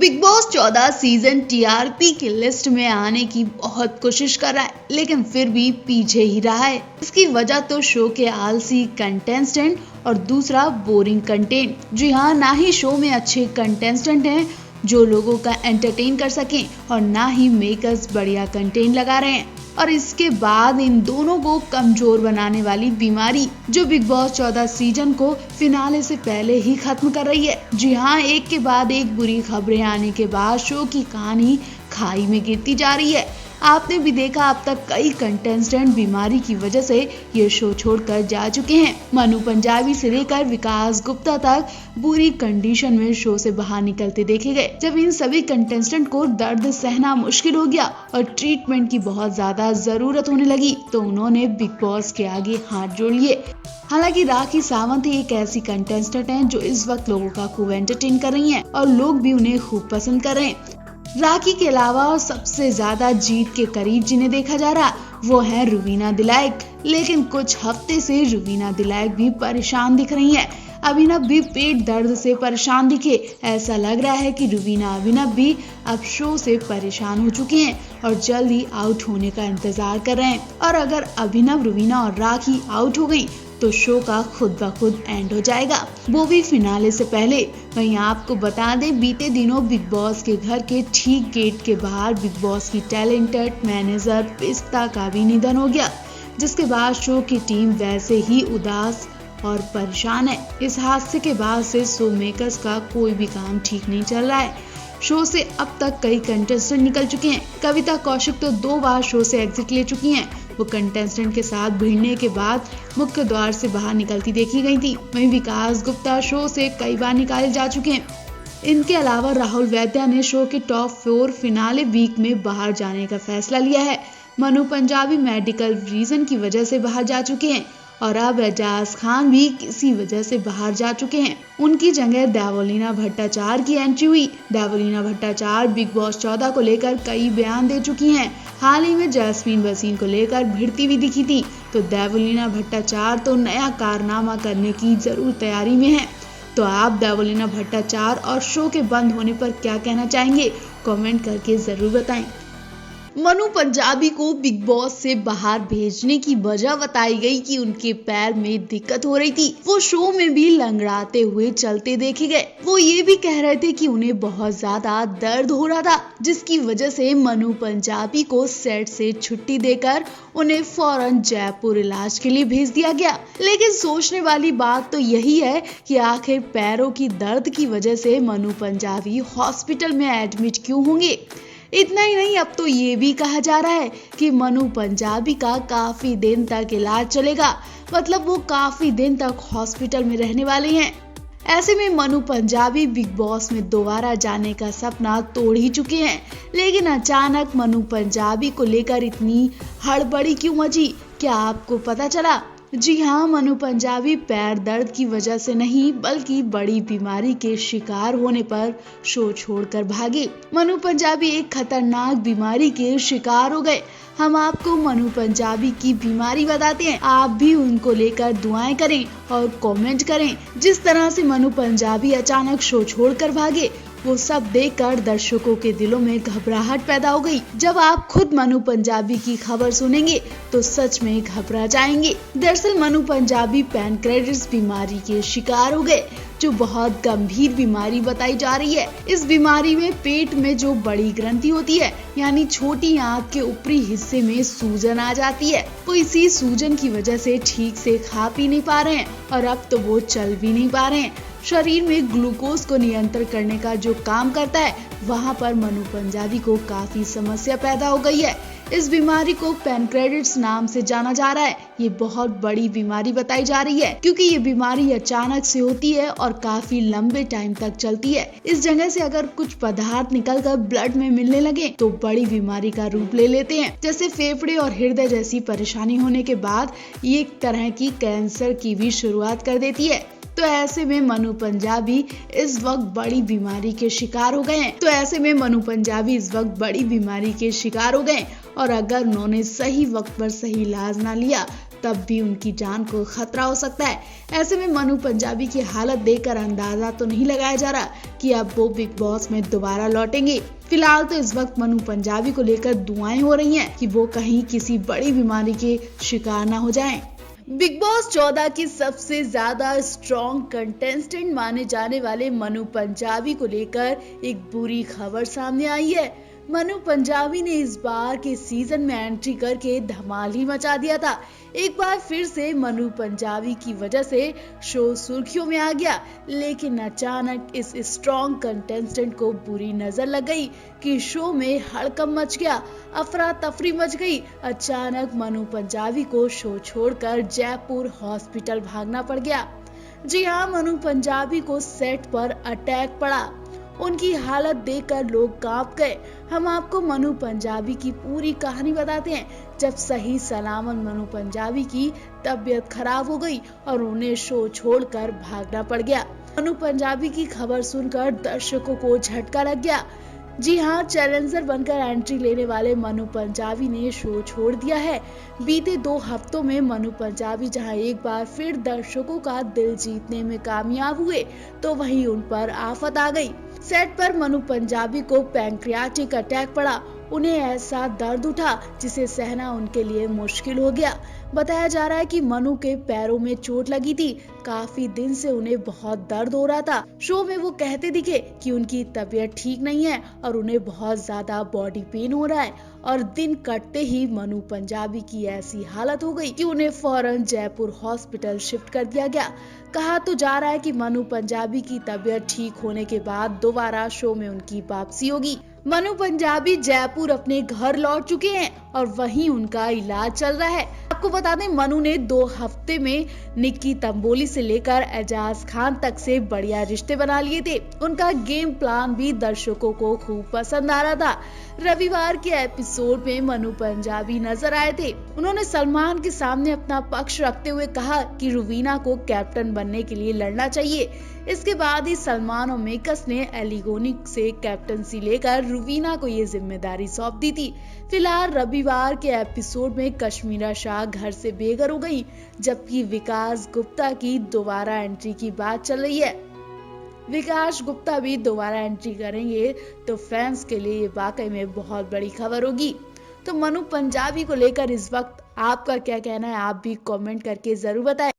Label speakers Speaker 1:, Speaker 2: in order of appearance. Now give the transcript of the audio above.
Speaker 1: Big boss 14 season TRP की list में आने की बहुत कोशिश कर रहा है, लेकिन फिर भी पीछे ही रहा है। इसकी वजह तो शो के आलसी कंटेस्टेंट और दूसरा बोरिंग कंटेंट। जी हाँ, ना ही शो में अच्छे कंटेस्टेंट हैं जो लोगों का एंटरटेन कर सकें और ना ही मेकर्स बढ़िया कंटेंट लगा रहे हैं। और इसके बाद इन दोनों को कमजोर बनाने वाली बीमारी जो बिग बॉस 14 सीजन को फिनाले से पहले ही खत्म कर रही है। जी हाँ, एक के बाद एक बुरी खबरें आने के बाद शो की कहानी खाई में गिरती जा रही है। आपने भी देखा, अब तक कई कंटेस्टेंट बीमारी की वजह से ये शो छोड़कर जा चुके हैं। मनु पंजाबी से लेकर विकास गुप्ता तक बुरी कंडीशन में शो से बाहर निकलते देखे गए। जब इन सभी कंटेस्टेंट को दर्द सहना मुश्किल हो गया और ट्रीटमेंट की बहुत ज्यादा जरूरत होने लगी, तो उन्होंने बिग बॉस के आगे हाथ जोड़ लिए। हालांकि राखी सावंत ही एक ऐसी कंटेस्टेंट हैं जो इस वक्त लोगों का खूब एंटरटेन कर रही हैं और लोग भी उन्हें खूब पसंद कर रहे हैं। राखी के अलावा सबसे ज्यादा जीत के करीब जिन्हें देखा जा रहा वो है रुवीना दिलाइक, लेकिन कुछ हफ्ते से रुवीना दिलाइक भी परेशान दिख रही हैं। अभिनव भी पेट दर्द से परेशान दिखे। ऐसा लग रहा है कि रुवीना अभिनव भी अब शो से परेशान हो चुके हैं और जल्द ही आउट होने का इंतजार कर रहे हैं। और अगर अभिनव, रुवीना और राखी आउट हो गई तो शो का खुद ब खुद एंड हो जाएगा, वो भी फिनाले से पहले। वहीं आपको बता दें, बीते दिनों बिग बॉस के घर के ठीक गेट के बाहर बिग बॉस की टैलेंटेड मैनेजर पिस्ता का भी निधन हो गया, जिसके बाद शो की टीम वैसे ही उदास और परेशान है। इस हादसे के बाद से शो मेकर्स का कोई भी काम ठीक नहीं चल रहा है। शो से अब तक कई कंटेस्टेंट निकल चुके हैं। कविता कौशिक तो 2 बार शो से एग्जिट ले चुकी हैं। वो कंटेस्टेंट के साथ भिड़ने के बाद मुख्य द्वार से बाहर निकलती देखी गई थी। वहीं विकास गुप्ता शो से कई बार निकाले जा चुके हैं। इनके अलावा राहुल वैद्या ने शो के टॉप 4 फिनाले वीक में बाहर जाने का फैसला लिया है। मनु पंजाबी मेडिकल रीजन की वजह से बाहर जा चुके हैं और अब एजाज खान भी किसी वजह से बाहर जा चुके हैं। उनकी जगह देवलीना भट्टाचार्य की एंट्री हुई। देवलीना भट्टाचार्य बिग बॉस 14 को लेकर कई बयान दे चुकी हैं। हाल ही में जैस्मीन वसीम को लेकर भिड़ती भी दिखी थी, तो देवलीना भट्टाचार्य तो नया कारनामा करने की जरूर तैयारी में है। तो आप देवलीना भट्टाचार्य और शो के बंद होने पर क्या कहना चाहेंगे? कमेंट करके जरूर बताएं। मनु पंजाबी को बिग बॉस से बाहर भेजने की वजह बताई गई कि उनके पैर में दिक्कत हो रही थी। वो शो में भी लंगड़ाते हुए चलते देखे गए। वो ये भी कह रहे थे कि उन्हें बहुत ज्यादा दर्द हो रहा था, जिसकी वजह से मनु पंजाबी को सेट से छुट्टी देकर उन्हें फौरन जयपुर इलाज के लिए भेज दिया गया। लेकिन सोचने वाली बात तो यही है कि आखिर पैरों की दर्द की वजह से मनु पंजाबी हॉस्पिटल में एडमिट क्यों होंगे। इतना ही नहीं, अब तो ये भी कहा जा रहा है कि मनु पंजाबी का काफी दिन तक इलाज चलेगा, मतलब वो काफी दिन तक हॉस्पिटल में रहने वाले हैं। ऐसे में मनु पंजाबी बिग बॉस में दोबारा जाने का सपना तोड़ ही चुके हैं। लेकिन अचानक मनु पंजाबी को लेकर इतनी हड़बड़ी क्यों मची, क्या आपको पता चला? जी हाँ, मनु पंजाबी पैर दर्द की वजह से नहीं बल्कि बड़ी बीमारी के शिकार होने पर शो छोड़कर भागे। मनु पंजाबी एक खतरनाक बीमारी के शिकार हो गए। हम आपको मनु पंजाबी की बीमारी बताते हैं, आप भी उनको लेकर दुआएं करें और कमेंट करें। जिस तरह से मनु पंजाबी अचानक शो छोड़कर भागे, वो सब देखकर दर्शकों के दिलों में घबराहट पैदा हो गई। जब आप खुद मनु पंजाबी की खबर सुनेंगे तो सच में घबरा जाएंगे। दरअसल मनु पंजाबी पैनक्रेटिस बीमारी के शिकार हो गए, जो बहुत गंभीर बीमारी बताई जा रही है। इस बीमारी में पेट में जो बड़ी ग्रंथि होती है, यानी छोटी आंत के ऊपरी हिस्से में सूजन आ जाती है। वो इसी सूजन की वजह से ठीक से खा पी नहीं पा रहे हैं और अब तो वो चल भी नहीं पा रहे हैं। शरीर में ग्लूकोज को नियंत्रण करने का जो काम करता है, वहाँ पर मनु पंजाबी को काफी समस्या पैदा हो गई है। इस बीमारी को पैनक्रेटिस नाम से जाना जा रहा है। ये बहुत बड़ी बीमारी बताई जा रही है, क्योंकि ये बीमारी अचानक से होती है और काफी लंबे टाइम तक चलती है। इस जगह से अगर कुछ पदार्थ निकलकर ब्लड में मिलने लगे तो बड़ी बीमारी का रूप ले लेते हैं। जैसे फेफड़े और हृदय जैसी परेशानी होने के बाद ये एक तरह की कैंसर की भी शुरुआत कर देती है। तो ऐसे में मनु पंजाबी इस वक्त बड़ी बीमारी के शिकार हो गए और अगर उन्होंने सही वक्त पर सही इलाज ना लिया तब भी उनकी जान को खतरा हो सकता है। ऐसे में मनु पंजाबी की हालत देखकर अंदाजा तो नहीं लगाया जा रहा कि अब वो बिग बॉस में दोबारा लौटेंगे। फिलहाल तो इस वक्त मनु पंजाबी को लेकर दुआएं हो रही हैं कि वो कहीं किसी बड़ी बीमारी के शिकार न हो जाएं। बिग बॉस 14 की सबसे ज्यादा स्ट्रॉन्ग कंटेस्टेंट माने जाने वाले मनु पंजाबी को लेकर एक बुरी खबर सामने आई है। मनु पंजाबी ने इस बार के सीजन में एंट्री करके धमाल ही मचा दिया था। एक बार फिर से मनु पंजाबी की वजह से शो सुर्खियों में आ गया, लेकिन अचानक इस स्ट्रॉन्ग कंटेस्टेंट को बुरी नजर लग गई कि शो में हड़कंप मच गया, अफरा तफरी मच गई। अचानक मनु पंजाबी को शो छोड़कर जयपुर हॉस्पिटल भागना पड़ गया। जी हाँ, मनु पंजाबी को सेट पर अटैक पड़ा। उनकी हालत देखकर लोग कांप गए। हम आपको मनु पंजाबी की पूरी कहानी बताते हैं। जब सही सलामत मनु पंजाबी की तबीयत खराब हो गई और उन्हें शो छोड़कर भागना पड़ गया। मनु पंजाबी की खबर सुनकर दर्शकों को झटका लग गया। जी हाँ, चैलेंजर बनकर एंट्री लेने वाले मनु पंजाबी ने शो छोड़ दिया है। बीते 2 हफ्तों में मनु पंजाबी जहां एक बार फिर दर्शकों का दिल जीतने में कामयाब हुए, तो वहीं उन पर आफत आ गई। सेट पर मनु पंजाबी को पैंक्रियाटिक अटैक पड़ा। उन्हें ऐसा दर्द उठा जिसे सहना उनके लिए मुश्किल हो गया। बताया जा रहा है कि मनु के पैरों में चोट लगी थी। काफी दिन से उन्हें बहुत दर्द हो रहा था। शो में वो कहते दिखे कि उनकी तबीयत ठीक नहीं है और उन्हें बहुत ज्यादा बॉडी पेन हो रहा है। और दिन कटते ही मनु पंजाबी की ऐसी हालत हो गई कि उन्हें फौरन जयपुर हॉस्पिटल शिफ्ट कर दिया गया। कहा तो जा रहा है कि मनु पंजाबी की तबीयत ठीक होने के बाद दोबारा शो में उनकी वापसी होगी। मनु पंजाबी जयपुर अपने घर लौट चुके हैं और वहीं उनका इलाज चल रहा है। आपको बता दें, मनु ने 2 हफ्ते में निक्की तंबोली से लेकर एजाज खान तक से बढ़िया रिश्ते बना लिए थे। उनका गेम प्लान भी दर्शकों को खूब पसंद आ रहा था। रविवार के एपिसोड में मनु पंजाबी नजर आए थे। उन्होंने सलमान के सामने अपना पक्ष रखते हुए कहा कि रुवीना को कैप्टन बनने के लिए लड़ना चाहिए। इसके बाद ही सलमान और मेकर्स ने एलिगोनी से कैप्टनसी लेकर रुवीना को ये जिम्मेदारी सौंप दी थी। फिलहाल रविवार के एपिसोड में कश्मीरा शाह घर से बेघर हो गई, जबकि विकास गुप्ता की दोबारा एंट्री की बात चल रही है। विकास गुप्ता भी दोबारा एंट्री करेंगे तो फैंस के लिए ये वाकई में बहुत बड़ी खबर होगी। तो मनु पंजाबी को लेकर इस वक्त आपका क्या कहना है, आप भी कमेंट करके जरूर बताएं।